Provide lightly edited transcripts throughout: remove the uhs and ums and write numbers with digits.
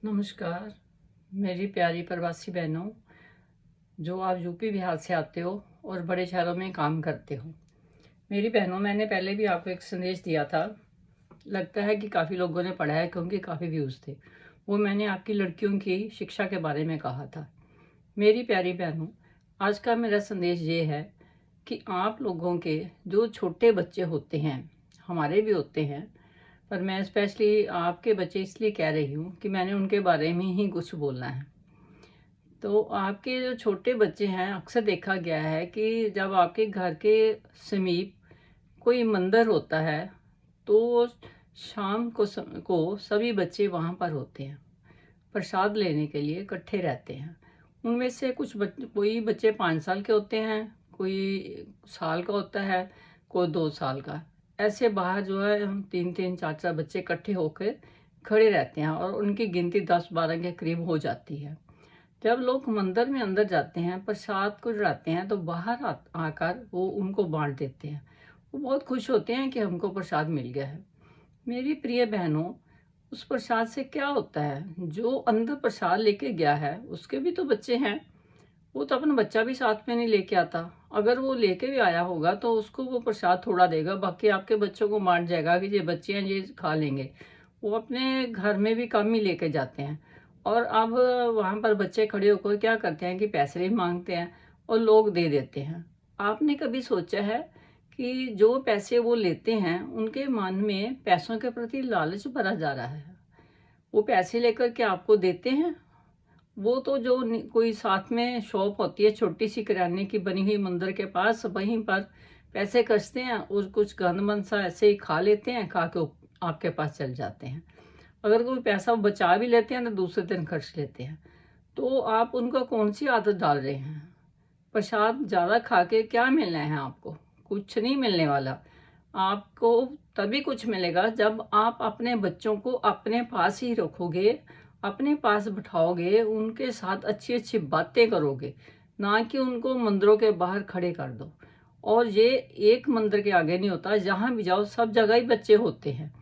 नमस्कार। मेरी प्यारी प्रवासी बहनों, जो आप यूपी बिहार से आते हो और बड़े शहरों में काम करते हो। मेरी बहनों, मैंने पहले भी आपको एक संदेश दिया था। लगता है कि काफ़ी लोगों ने पढ़ा है क्योंकि काफ़ी व्यूज़ थे। वो मैंने आपकी लड़कियों की शिक्षा के बारे में कहा था। मेरी प्यारी बहनों, आज का मेरा संदेश ये है कि आप लोगों के जो छोटे बच्चे होते हैं, हमारे भी होते हैं, पर मैं स्पेशली आपके बच्चे इसलिए कह रही हूँ कि मैंने उनके बारे में ही कुछ बोलना है। तो आपके जो छोटे बच्चे हैं, अक्सर देखा गया है कि जब आपके घर के समीप कोई मंदिर होता है, तो शाम को सभी बच्चे वहाँ पर होते हैं, प्रसाद लेने के लिए इकट्ठे रहते हैं। उनमें से कोई बच्चे 5 साल के होते हैं, कोई साल का होता है, कोई 2 साल का। ऐसे बाहर जो है हम 3-3 4-4 बच्चे इकट्ठे होकर खड़े रहते हैं और उनकी गिनती 10-12 के करीब हो जाती है। जब लोग मंदिर में अंदर जाते हैं, प्रसाद को चढ़ाते हैं, तो बाहर आकर वो उनको बांट देते हैं। वो बहुत खुश होते हैं कि हमको प्रसाद मिल गया है। मेरी प्रिय बहनों, उस प्रसाद से क्या होता है? जो अंदर प्रसाद लेके गया है, उसके भी तो बच्चे हैं। वो तो अपना बच्चा भी साथ में नहीं लेके आता। अगर वो लेके भी आया होगा तो उसको वो प्रसाद थोड़ा देगा, बाकी आपके बच्चों को बांट जाएगा कि ये बच्चे हैं, ये खा लेंगे। वो अपने घर में भी कम ही लेके जाते हैं। और अब वहाँ पर बच्चे खड़े होकर क्या करते हैं कि पैसे भी मांगते हैं और लोग दे देते हैं। आपने कभी सोचा है कि जो पैसे वो लेते हैं, उनके मन में पैसों के प्रति लालच भरा जा रहा है? वो पैसे लेकर के आपको देते हैं। वो तो जो कोई साथ में शॉप होती है छोटी सी किराने की बनी हुई मंदिर के पास, वहीं पर पैसे खर्चते हैं और कुछ गंद मंद सा ऐसे ही खा लेते हैं, खा के आपके पास चल जाते हैं। अगर कोई पैसा बचा भी लेते हैं तो दूसरे दिन खर्च लेते हैं। तो आप उनको कौन सी आदत डाल रहे हैं? प्रसाद ज़्यादा खा के क्या मिलना है आपको? कुछ नहीं मिलने वाला। आपको तभी कुछ मिलेगा जब आप अपने बच्चों को अपने पास ही रखोगे, अपने पास बिठाओगे, उनके साथ अच्छी-अच्छी बातें करोगे, ना कि उनको मंदिरों के बाहर खड़े कर दो। और ये एक मंदिर के आगे नहीं होता, जहाँ भी जाओ सब जगह ही बच्चे होते हैं।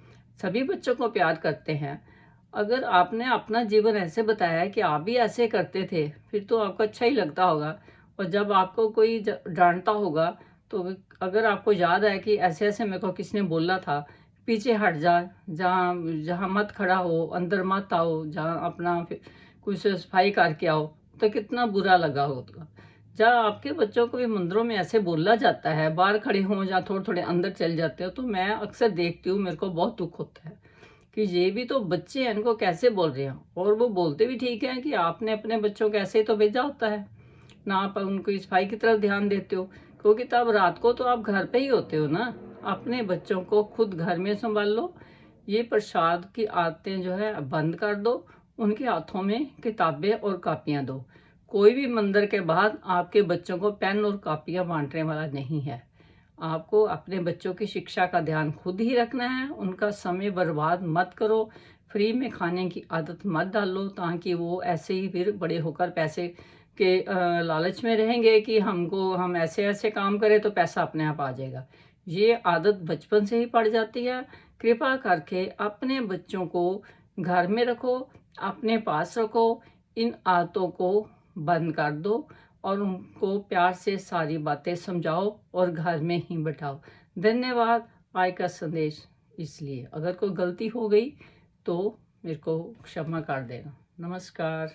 सभी बच्चों को प्यार करते हैं। अगर आपने अपना जीवन ऐसे बताया है कि आप भी ऐसे करते थे, फिर तो आपको अच्छा ही लगता होगा। और जब आपको कोई डांटता होगा, तो अगर आपको याद है कि ऐसे ऐसे मेरे को किसने बोला था, पीछे हट जा, जहाँ जहाँ मत खड़ा हो, अंदर मत आओ, जहाँ अपना कुछ सफाई करके आओ, तो कितना बुरा लगा होगा। जब आपके बच्चों को भी मंदिरों में ऐसे बोला जाता है, बाहर खड़े हों या थोड़े थोड़े अंदर चल जाते हो, तो मैं अक्सर देखती हूँ, मेरे को बहुत दुख होता है कि ये भी तो बच्चे हैं, इनको कैसे बोल रहे हैं। और वो बोलते भी ठीक है कि आपने अपने बच्चों को ऐसे ही तो भेजा होता है, ना आप उनको सफाई की तरफ ध्यान देते हो, क्योंकि तब रात को तो आप घर पे ही होते हो ना। अपने बच्चों को खुद घर में संभाल लो। ये प्रसाद की आदतें जो है बंद कर दो। उनके हाथों में किताबें और कापियां दो। कोई भी मंदिर के बाद आपके बच्चों को पेन और कापियां बांटने वाला नहीं है। आपको अपने बच्चों की शिक्षा का ध्यान खुद ही रखना है। उनका समय बर्बाद मत करो। फ्री में खाने की आदत मत डालो, ताकि वो ऐसे ही फिर बड़े होकर पैसे के लालच में रहेंगे कि हम ऐसे ऐसे काम करें तो पैसा अपने आप आ जाएगा। ये आदत बचपन से ही पड़ जाती है। कृपा करके अपने बच्चों को घर में रखो, अपने पास रखो। इन आदतों को बंद कर दो और उनको प्यार से सारी बातें समझाओ और घर में ही बैठाओ। धन्यवाद। आज का संदेश इसलिए, अगर कोई गलती हो गई तो मेरे को क्षमा कर देना। नमस्कार।